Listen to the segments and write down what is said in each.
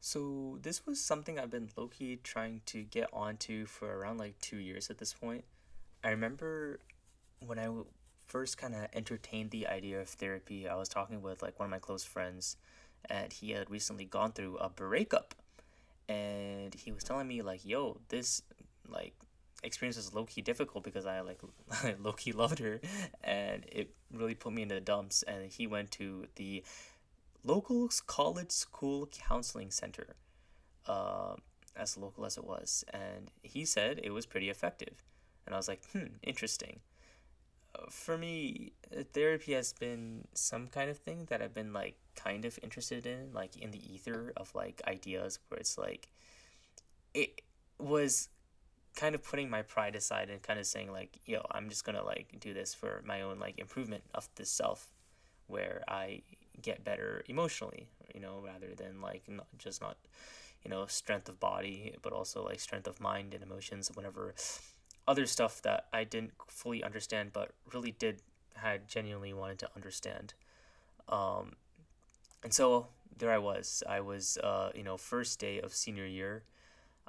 So this was something I've been low-key trying to get onto for around like 2 years at this point. I remember when first kind of entertained the idea of therapy, I was talking with like one of my close friends, and he had recently gone through a breakup, and he was telling me like, "Yo, this like experience was low-key difficult because I like I low-key loved her, and it really put me in the dumps." And he went to the local college school counseling center, uh, as local as it was, and he said it was pretty effective. And I was like, interesting. For me, therapy has been some kind of thing that I've been like kind of interested in, like in the ether of like ideas where it's like it was kind of putting my pride aside and kind of saying like, yo, I'm just gonna like do this for my own like improvement of the self, where I get better emotionally, rather than like not strength of body, but also like strength of mind and emotions. Whenever other stuff that I didn't fully understand, but really did had genuinely wanted to understand. Um, and so there I was. I was, first day of senior year.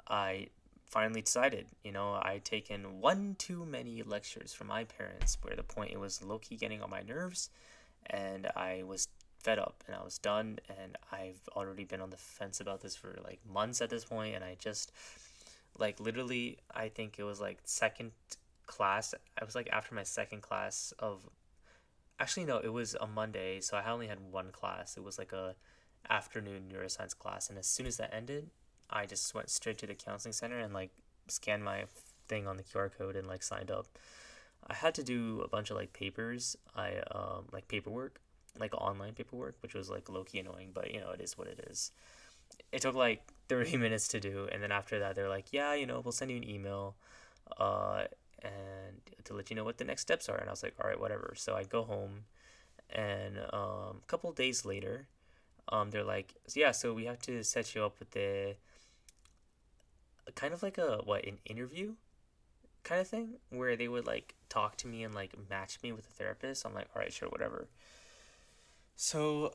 I finally decided, I'd taken one too many lectures from my parents where the point it was low key getting on my nerves, and I was fed up and I was done. And I've already been on the fence about this for like months at this point, and I just like literally, I think it was like second class. I was like after my second class of actually no, it was a Monday, so I only had one class. It was like a afternoon neuroscience class, and as soon as that ended, I just went straight to the counseling center and like scanned my thing on the QR code and like signed up. I had to do a bunch of like papers. I like paperwork, like online paperwork, which was like low key annoying, but it is what it is. It took like 30 minutes to do, and then after that they're like, yeah, we'll send you an email, uh and to let you know what the next steps are. And I was like, all right, whatever. So I go home, and a couple of days later, they're like, so yeah, so we have to set you up with the kind of like a what an interview kind of thing where they would like talk to me and like match me with a therapist. I'm like, all right, sure, whatever. So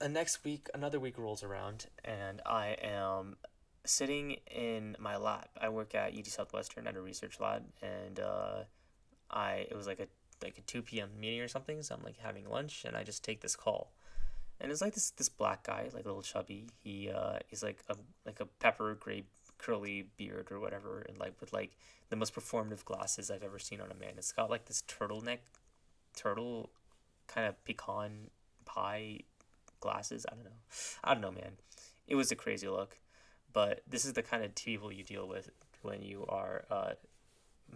next week, another week rolls around, and I am sitting in my lab. I work at UT Southwestern at a research lab, and I it was like a 2 p.m. meeting or something. So I'm like having lunch, and I just take this call, and it's like this black guy, like a little chubby. He's like a pepper gray curly beard or whatever, and like with like the most performative glasses I've ever seen on a man. It's got like this turtle kind of pecan pie glasses. I don't know, man. It was a crazy look, but this is the kind of people you deal with when you are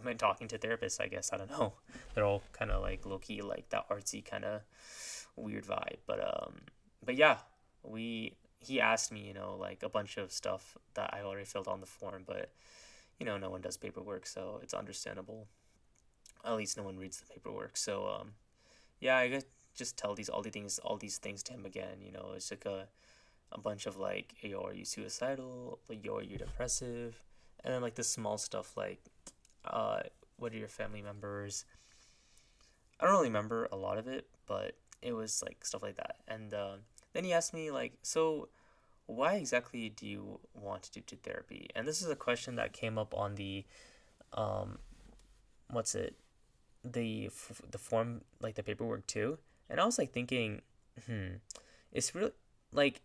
when talking to therapists. I guess I don't know. They're all kind of like low key, like that artsy kind of weird vibe. But yeah, we he asked me, like a bunch of stuff that I already filled on the form, but no one does paperwork, so it's understandable. At least no one reads the paperwork. So yeah, I guess just tell all these things to him again. It's like a bunch of like, yo, are you suicidal? Like, yo, are you depressive? And then like the small stuff like, uh, what are your family members? I don't really remember a lot of it, but it was like stuff like that. And then he asked me like, so why exactly do you want to do therapy? And this is a question that came up on the um, what's it? The form, like the paperwork too. And I was like thinking, hmm, it's really like,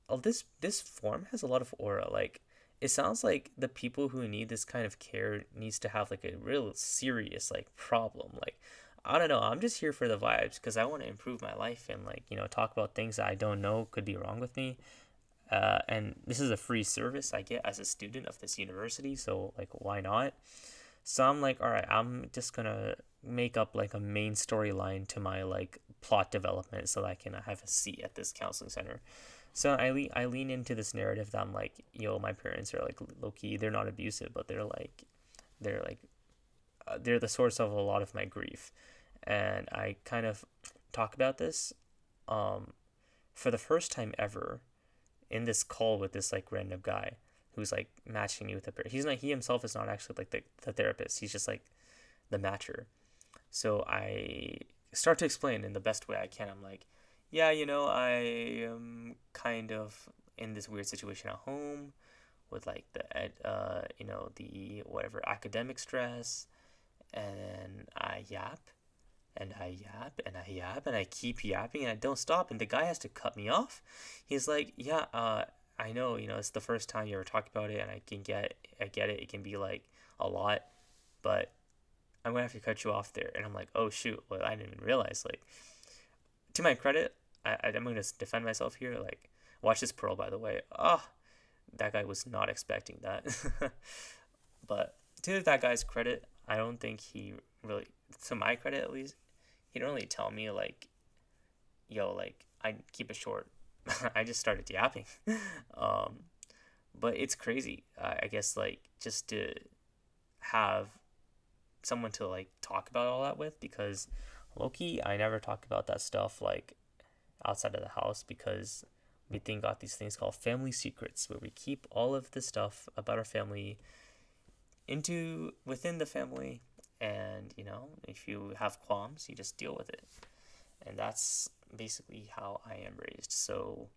oh, this form has a lot of aura. Like, it sounds like the people who need this kind of care needs to have like a real serious like problem. Like, I don't know. I'm just here for the vibes because I want to improve my life and like talk about things that I don't know could be wrong with me. And this is a free service I get as a student of this university, so like why not? So I'm like, all right, I'm just gonna make up like a main storyline to my like plot development so that I can have a seat at this counseling center. So I lean into this narrative that I'm like, yo, my parents are like low key, they're not abusive, but they're like they're the source of a lot of my grief, and I kind of talk about this um for the first time ever in this call with this like random guy who's like matching me with a pair. He himself is not actually like the therapist. He's just like the matcher. So I start to explain in the best way I can. I'm like, yeah, I am kind of in this weird situation at home with like the whatever academic stress, and I yap and I yap and I yap and I keep yapping and I don't stop, and the guy has to cut me off. He's like, yeah, I know, it's the first time you ever talk about it, and I get it. It can be like a lot, but I'm gonna have to cut you off there. And I'm like, oh shoot, well, I didn't even realize. Like, to my credit, I'm gonna defend myself here. Like, watch this pearl, by the way. That guy was not expecting that. But to that guy's credit, I don't think he really, to my credit at least, he didn't really tell me like, yo, like, I keep it short. I just started yapping. um, but it's crazy. I guess like just to have someone to like talk about all that with, because low-key I never talk about that stuff like outside of the house, because we think got these things called family secrets, where we keep all of the stuff about our family into within the family, and if you have qualms, you just deal with it. And that's basically how I am raised. So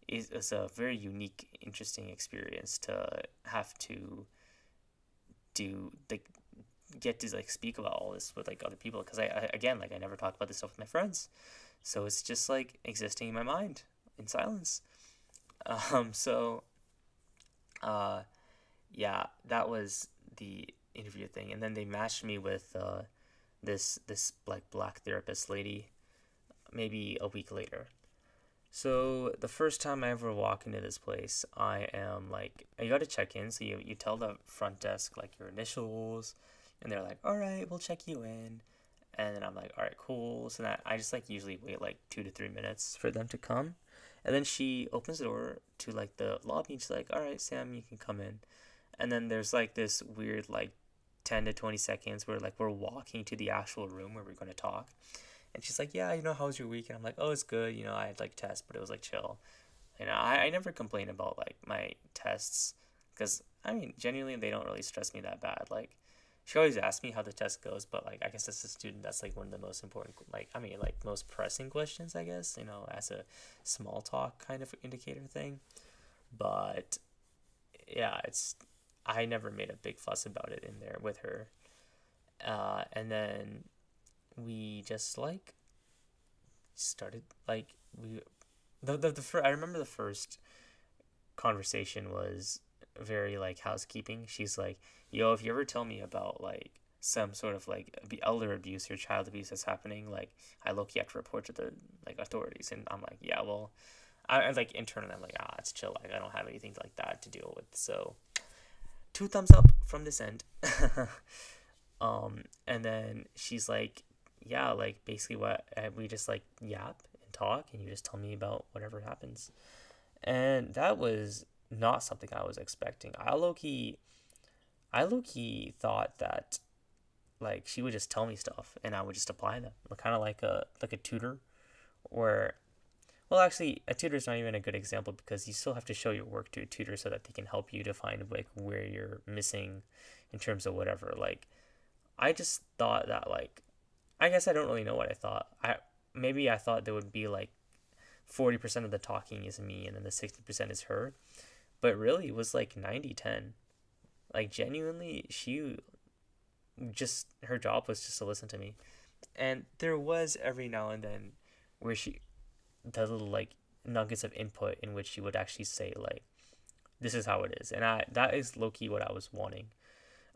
it's a very unique, interesting experience to have to do, like, get to like speak about all this with like other people, because I again, like, I never talk about this stuff with my friends, so it's just like existing in my mind in silence. So yeah, that was the interview thing, and then they matched me with this like black therapist lady maybe a week later. So the first time I ever walk into this place, I am like, you got to check in. So you tell the front desk like your initials, and they're like, all right, we'll check you in. And then I'm like, all right, cool. So that I just like usually wait like 2 to 3 minutes for them to come. And then she opens the door to like the lobby, and she's like, all right, Sam, you can come in. And then there's like this weird like 10 to 20 seconds where like we're walking to the actual room where we're going to talk. And she's like, yeah, how was your week? And I'm like, oh, it's good. I had like tests, but it was like chill. And I never complain about like my tests, because I mean, genuinely, they don't really stress me that bad. Like, she always asks me how the test goes, but like, I guess as a student, that's like one of the most important, like, I mean, like most pressing questions, I guess, as a small talk kind of indicator thing. But yeah, I never made a big fuss about it in there with her. And then we just like started like we the first, I remember the first conversation was very like housekeeping. She's like, yo, if you ever tell me about like some sort of like elder abuse or child abuse that's happening, like, I low-key have to report to the like authorities. And I'm like, yeah, well, I like internally, I'm like, it's chill, like, I don't have anything like that to deal with. So 2 thumbs up from this end. And then she's like, yeah, like, basically what we just like yap and talk, and you just tell me about whatever happens. And that was not something I was expecting. I low key thought that like she would just tell me stuff and I would just apply them, kind of like a tutor, where, well, actually, a tutor is not even a good example, because you still have to show your work to a tutor so that they can help you to find like where you're missing in terms of whatever. Like, I just thought that, like, I guess I don't really know what I thought. Maybe I thought there would be like 40% of the talking is me and then the 60% is her. But really, it was like 90-10. Like, genuinely, her job was just to listen to me. And there was every now and then where the little like nuggets of input in which she would actually say like, this is how it is. And that is low-key what I was wanting.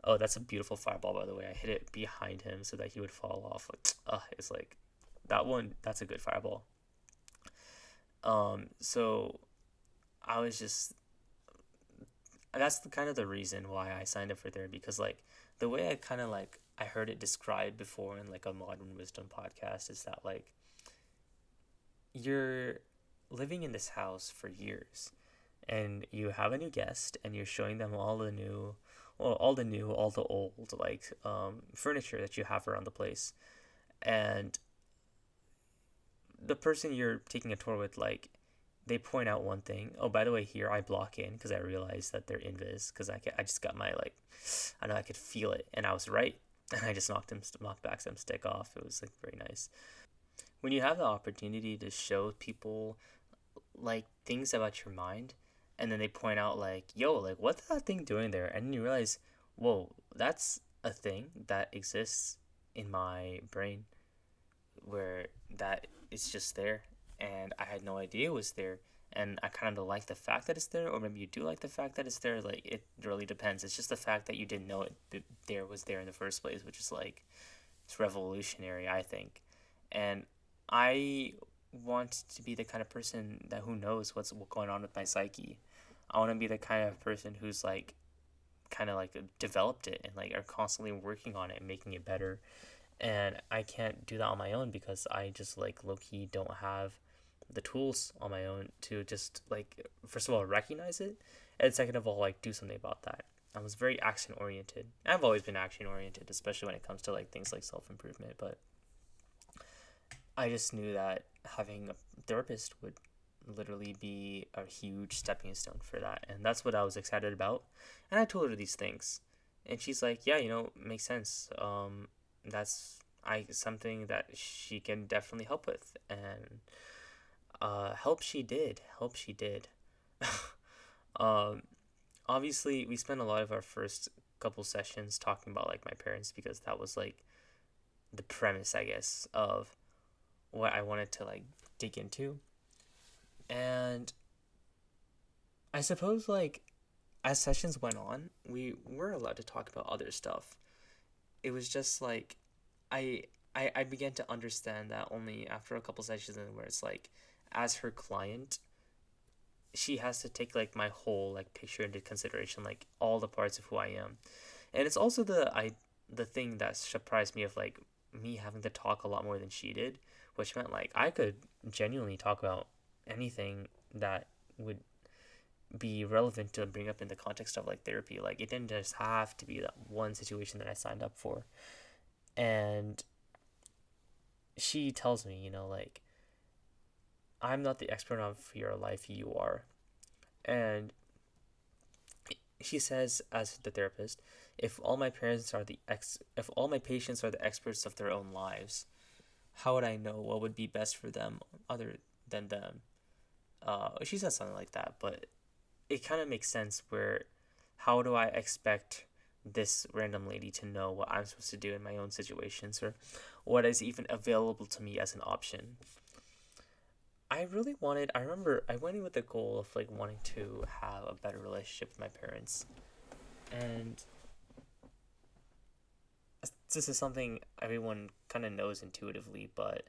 Oh, that's a beautiful fireball, by the way. I hit it behind him so that he would fall off. Like, it's like, that's a good fireball. So I was just, that's kind of the reason why I signed up for therapy, because like the way I kind of like, I heard it described before in like a Modern Wisdom podcast is that like, you're living in this house for years, and you have a new guest, and you're showing them all the old like furniture that you have around the place. And the person you're taking a tour with, like, they point out one thing. Oh, by the way, here I block in because I realized that they're invis, because I just got my like, I know, I could feel it, and I was right, and I just knocked back some stick off. It was like very nice. When you have the opportunity to show people like things about your mind, and then they point out like, yo, like what's that thing doing there? And then you realize, whoa, that's a thing that exists in my brain where that it's just there, and I had no idea it was there. And I kind of like the fact that it's there, or maybe you do like the fact that it's there. Like, it really depends. It's just the fact that you didn't know there was there in the first place, which is like, it's revolutionary, I think. And I want to be the kind of person that who knows what's going on with my psyche. I want to be the kind of person who's like kind of like developed it and like are constantly working on it and making it better. And I can't do that on my own because I just like low key don't have the tools on my own to just like, first of all, recognize it, and second of all, like do something about that. I was very action oriented. I've always been action oriented, especially when it comes to like things like self improvement. But I just knew that having a therapist would literally be a huge stepping stone for that, and that's what I was excited about. And I told her these things, and she's like, "Yeah, makes sense. That's I something that she can definitely help with." And help she did. um Obviously we spent a lot of our first couple sessions talking about like my parents, because that was like the premise, I guess, of what I wanted to like dig into. And I suppose like as sessions went on, we were allowed to talk about other stuff. It was just like I I began to understand that only after a couple sessions in, where it's like, as her client, she has to take like my whole like picture into consideration, like all the parts of who I am. And it's also the thing that surprised me of like me having to talk a lot more than she did, which meant like I could genuinely talk about anything that would be relevant to bring up in the context of like therapy. Like, it didn't just have to be that one situation that I signed up for. And she tells me, like, I'm not the expert of your life, you are. And she says, as the therapist, if all my patients are the experts of their own lives, how would I know what would be best for them other than them? She says something like that, but it kind of makes sense. Where, how do I expect this random lady to know what I'm supposed to do in my own situations, or what is even available to me as an option? I remember I went in with the goal of like wanting to have a better relationship with my parents. And this is something everyone kind of knows intuitively, but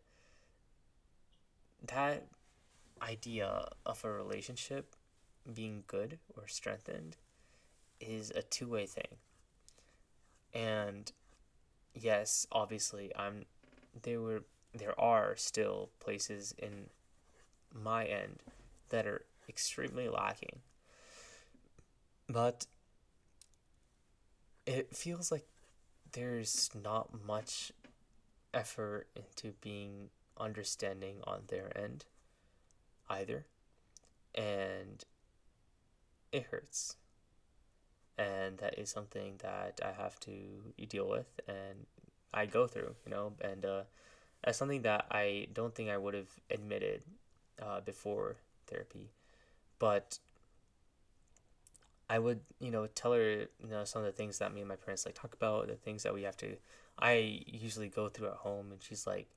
that idea of a relationship being good or strengthened is a two-way thing. And yes, obviously, there are still places in my end that are extremely lacking. But it feels like there's not much effort into being understanding on their end either. And it hurts. And that is something that I have to deal with and I go through, and that's something that I don't think I would have admitted before therapy. But I would, tell her, some of the things that me and my parents like talk about, the things that I usually go through at home, and she's like,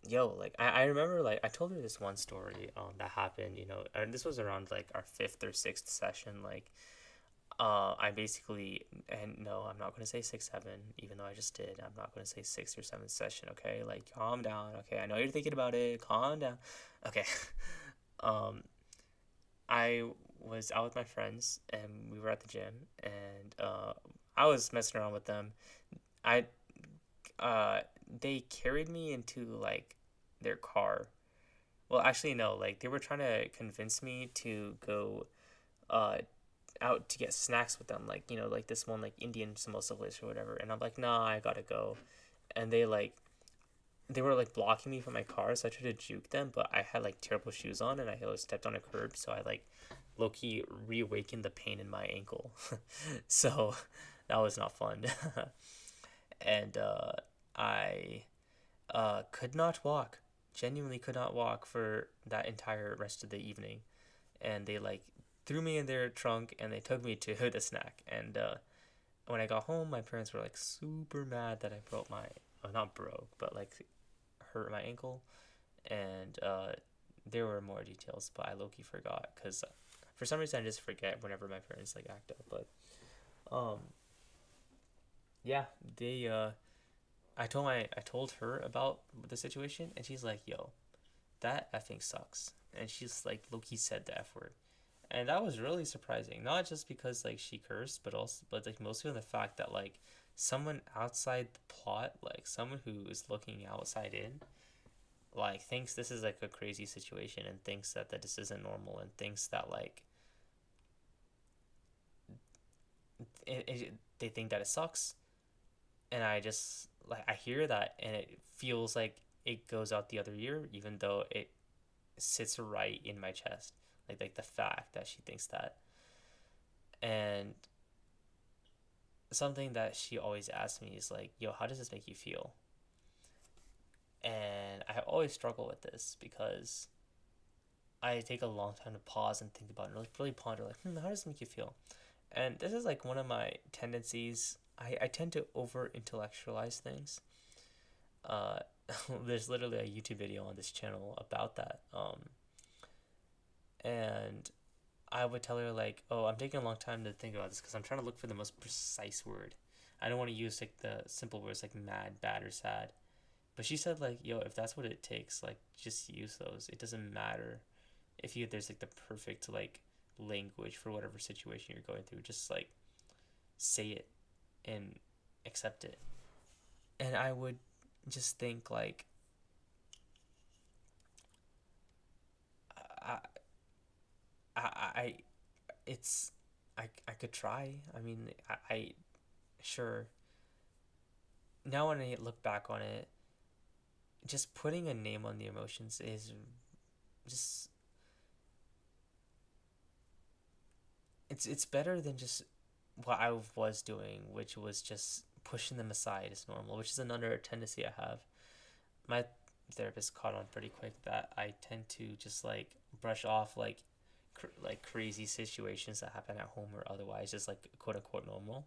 yo, like, I remember, like, I told her this one story that happened, and this was around like our fifth or sixth session. Like, I basically, and no, I'm not gonna say 6, 7, even though I just did. I'm not gonna say sixth or seventh session. Okay, like, calm down. Okay, I know you're thinking about it. Calm down. Okay. um, I was out with my friends and we were at the gym, and I was messing around with them. I uh they carried me into like their car. Well, actually no, like they were trying to convince me to go uh out to get snacks with them, like, like this one like Indian samosa place or whatever, and I'm like, nah, I gotta go. And they were like blocking me from my car, so I tried to juke them, but I had like terrible shoes on and I stepped on a curb, so I like low key reawakened the pain in my ankle. So that was not fun. And I could not walk. genuinely could not walk for that entire rest of the evening, and they like threw me in their trunk and they took me to the snack. And when I got home, my parents were like super mad that I broke my, well, not broke, but like hurt my ankle, and there were more details, but I low key forgot because for some reason I just forget whenever my parents like act up. But um, yeah, they I told her about the situation, and she's like, "Yo, that effing sucks," and she's like, low key said the F word, and that was really surprising. Not just because like she cursed, but also but like mostly on the fact that like someone outside the plot, like someone who is looking outside in, like thinks this is like a crazy situation and thinks that this isn't normal and thinks that like they think that it sucks. And I just like I hear that and it feels like it goes out the other ear, even though it sits right in my chest. Like the fact that she thinks that. And something that she always asks me is like, "Yo, how does this make you feel?" And I always struggle with this because I take a long time to pause and think about it, and like really ponder, like, how does it make you feel? And this is like one of my tendencies. I tend to over intellectualize things. Uh, there's literally a YouTube video on this channel about that. And I would tell her like, "Oh, I'm taking a long time to think about this because I'm trying to look for the most precise word. I don't want to use like the simple words like mad, bad, or sad." But she said like, "Yo, if that's what it takes, like just use those. It doesn't matter if you there's like the perfect like language for whatever situation you're going through. Just like say it and accept it." And I would just think like, I, I it's, I could try. I mean, I sure. Now when I look back on it, just putting a name on the emotions is just it's better than just what I was doing, which was just pushing them aside as normal, which is another tendency I have. My therapist caught on pretty quick that I tend to just like brush off like crazy situations that happen at home or otherwise, just like quote unquote normal.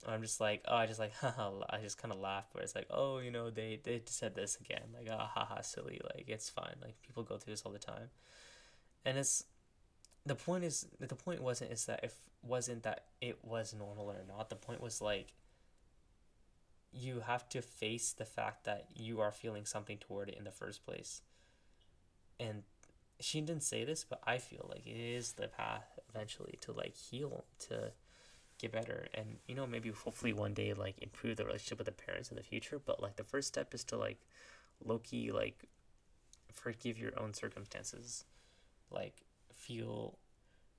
I'm just like, oh, I just like, haha, I just kind of laugh, but it's like, oh, they said this again, like, ah, haha, silly, like, it's fine, like, people go through this all the time, and it's the point wasn't is that if wasn't that it was normal or not. The point was like you have to face the fact that you are feeling something toward it in the first place, and she didn't say this, but I feel like it is the path eventually to like heal, to get better, and maybe hopefully one day like improve the relationship with the parents in the future. But like the first step is to like low-key like forgive your own circumstances, like feel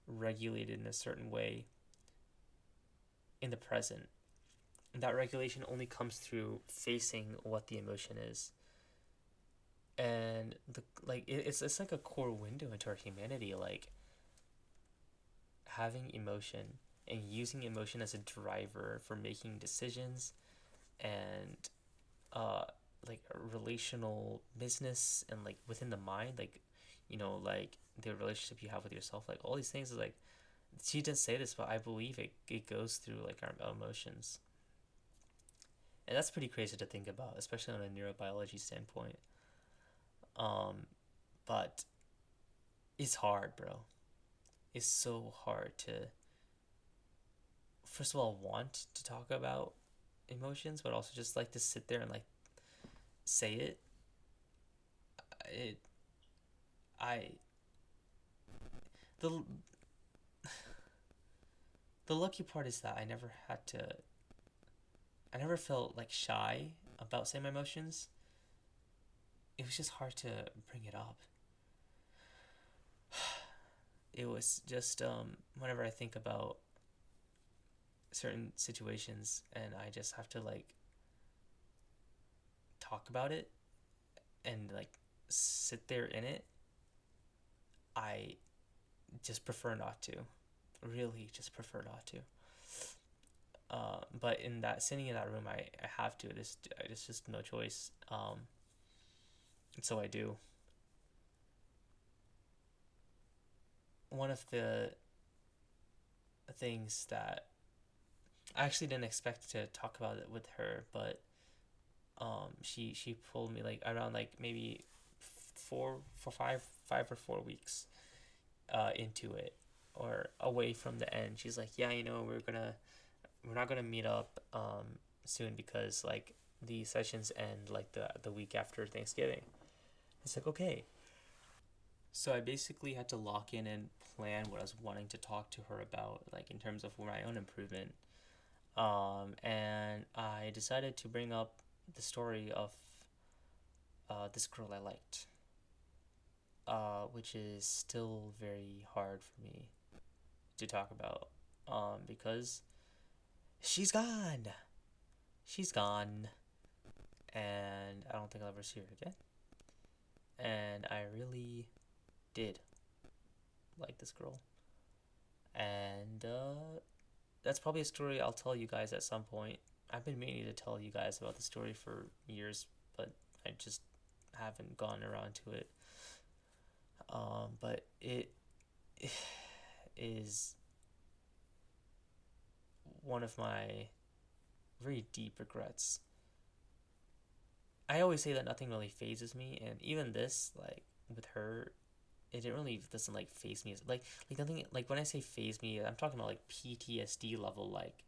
regulated in a certain way in the present. And that regulation only comes through facing what the emotion is. And it's like a core window into our humanity, like having emotion and using emotion as a driver for making decisions and uh like relational business and like within the mind, like like the relationship you have with yourself, like all these things is like she didn't say this, but I believe it goes through like our emotions. And that's pretty crazy to think about, especially on a neurobiology standpoint. um but it's hard, bro. It's so hard to first of all want to talk about emotions, but also just like to sit there and like say it. It I the the lucky part is that I never felt like shy about saying my emotions. It was just hard to bring it up. It was just whenever I think about certain situations and I just have to like talk about it and like sit there in it, I just prefer not to. Really, just prefer not to. But in that sitting in that room, I have to. It's just no choice. And so I do. One of the things that I actually didn't expect to talk about it with her, but she pulled me like around like maybe 5 or 4 weeks into it, or away from the end. She's like, yeah, we're not gonna meet up soon because like the sessions end like the week after Thanksgiving. It's like, okay. So I basically had to lock in and plan what I was wanting to talk to her about, like in terms of my own improvement. And I decided to bring up the story of this girl I liked, which is still very hard for me to talk about, because she's gone. She's gone, and I don't think I'll ever see her again. And I really did like this girl, and that's probably a story I'll tell you guys at some point. I've been meaning to tell you guys about the story for years, but I just haven't gone around to it. But it is one of my very deep regrets. I always say that nothing really phases me, and even this, like with her, it really doesn't like phase me. Like nothing. Like when I say phase me, I'm talking about like PTSD level, like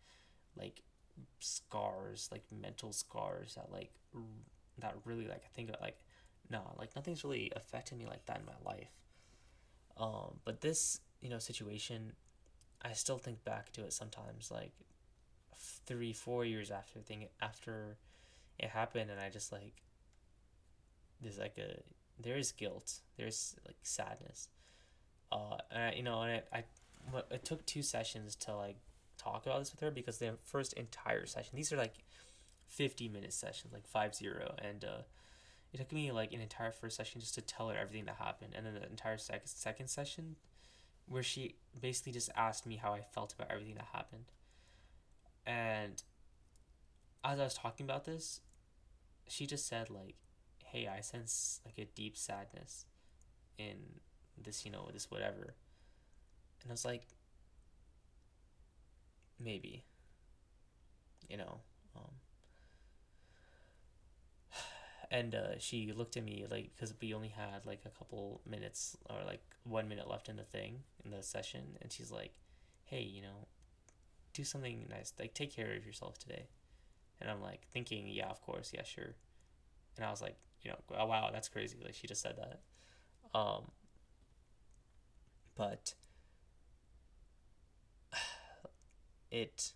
scars, like mental scars that that really like I think like nah, like nothing's really affected me like that in my life. But this situation, I still think back to it sometimes, like 3 4 years after it happened, and I just like there's like a there is guilt, there's like sadness, and it took 2 sessions to like talk about this with her, because the first entire session, these are like 50-minute sessions, like 50, and it took me like an entire first session just to tell her everything that happened, and then the entire second session where she basically just asked me how I felt about everything that happened. And as I was talking about this, she just said like, "Hey, I sense like a deep sadness in this, this whatever." And I was like, maybe, you know. Um, and she looked at me like, because we only had like a couple minutes or like 1 minute left in the session, and she's like, "Hey, do something nice, like take care of yourself today." And I'm like thinking, yeah, of course, yeah, sure. And I was like, oh, wow, that's crazy. Like she just said that. Um, but it,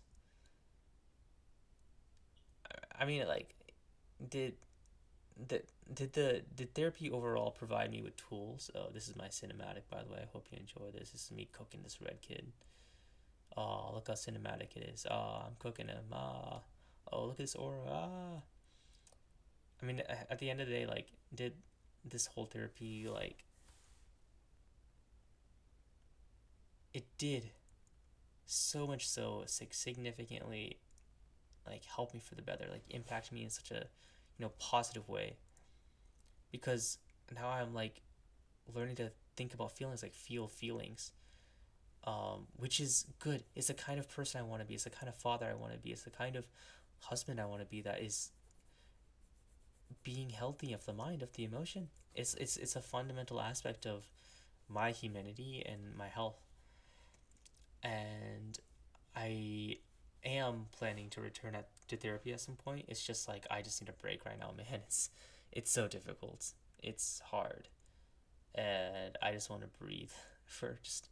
I mean, like, did the did therapy overall provide me with tools? Oh, this is my cinematic, by the way. I hope you enjoy this. This is me cooking this red kid. Oh, look how cinematic it is. Oh, I'm cooking him. Ah, oh, look at this aura. Ah. I mean, at the end of the day, like, did this whole therapy, like, it did so much so significantly, like, help me for the better, like, impact me in such a, positive way. Because now I'm, like, learning to think about feelings, like, feel feelings, which is good. It's the kind of person I want to be. It's the kind of father I want to be. It's the kind of husband I want to be, that is being healthy of the mind, of the emotion. It's a fundamental aspect of my humanity and my health. And I am planning to return to therapy at some point. It's just like I just need a break right now, man. It's so difficult. It's hard, and I just want to breathe for just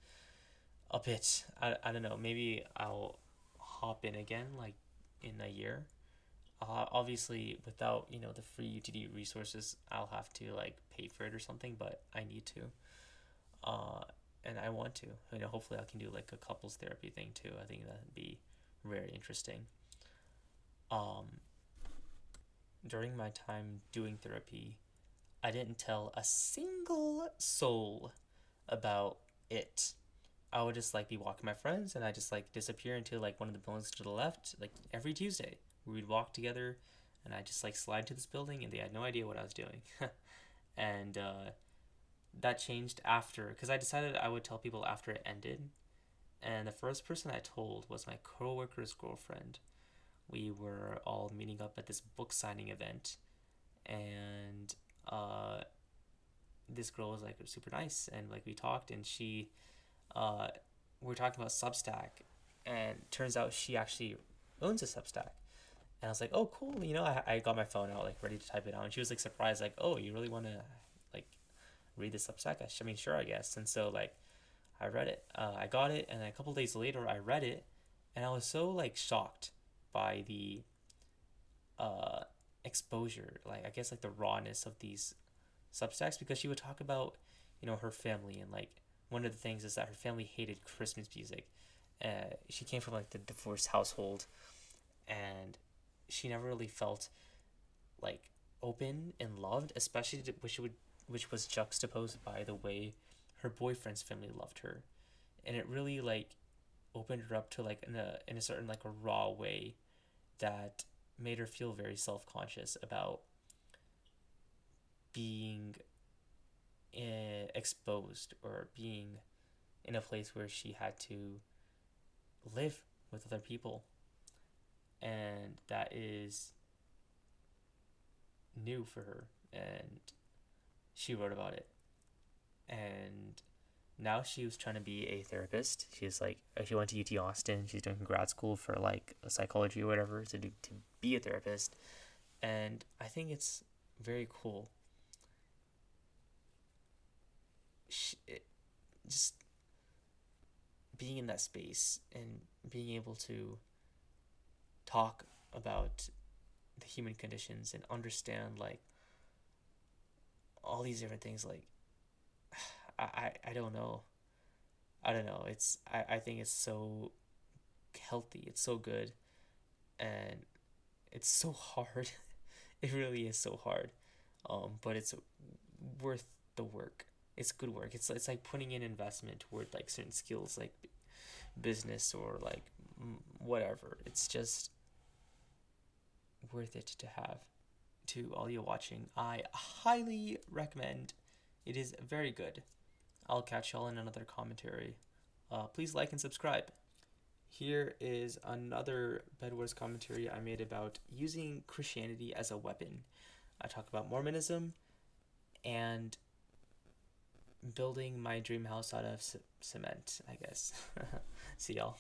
a bit. I don't know. Maybe I'll hop in again, like in a year. Obviously, without the free UTD resources, I'll have to like pay for it or something. But I need to. Uh, and I want to. Hopefully, I can do like a couples therapy thing too. I think that'd be very interesting. Um, During my time doing therapy, I didn't tell a single soul about it. I would just like be walking with my friends, and I just like disappear into like one of the buildings to the left, like every Tuesday. We'd walk together, and I just like slide to this building, and they had no idea what I was doing. and that changed after, because I decided I would tell people after it ended. And the first person I told was my coworker's girlfriend. We were all meeting up at this book signing event, and uh, this girl was like super nice, and like we talked, and uh, we were talking about Substack, and turns out she actually owns a Substack. And I was like, oh, cool. I got my phone out, like, ready to type it out. And she was, like, surprised, like, oh, you really want to, like, read this Substack? I mean, sure, I guess. And so, like, I read it. I got it. And then a couple days later, I read it. And I was so, like, shocked by the uh, exposure, like, I guess, like, the rawness of these Substacks, because she would talk about, her family. And, like, one of the things is that her family hated Christmas music. She came from, like, the divorced household. And she never really felt like open and loved, especially which was juxtaposed by the way her boyfriend's family loved her, and it really like opened her up to like in a certain like a raw way that made her feel very self conscious about being exposed or being in a place where she had to live with other people, and that is new for her, and she wrote about it. And now she was trying to be a therapist. She's like, she went to UT Austin. She's doing grad school for like psychology or whatever to be a therapist. And I think it's very cool. Just being in that space and being able to talk about the human conditions and understand like all these different things. Like, I don't know. I don't know. I think it's so healthy. It's so good, and it's so hard. It really is so hard. But it's worth the work. It's good work. It's like putting in investment toward like certain skills, like business or like whatever. It's just worth it to have. To all you watching, I highly recommend. It is very good. I'll catch y'all in another commentary. Please like and subscribe. Here is another Bedwars commentary I made about using Christianity as a weapon. I talk about Mormonism and building my dream house out of cement, I guess. See y'all.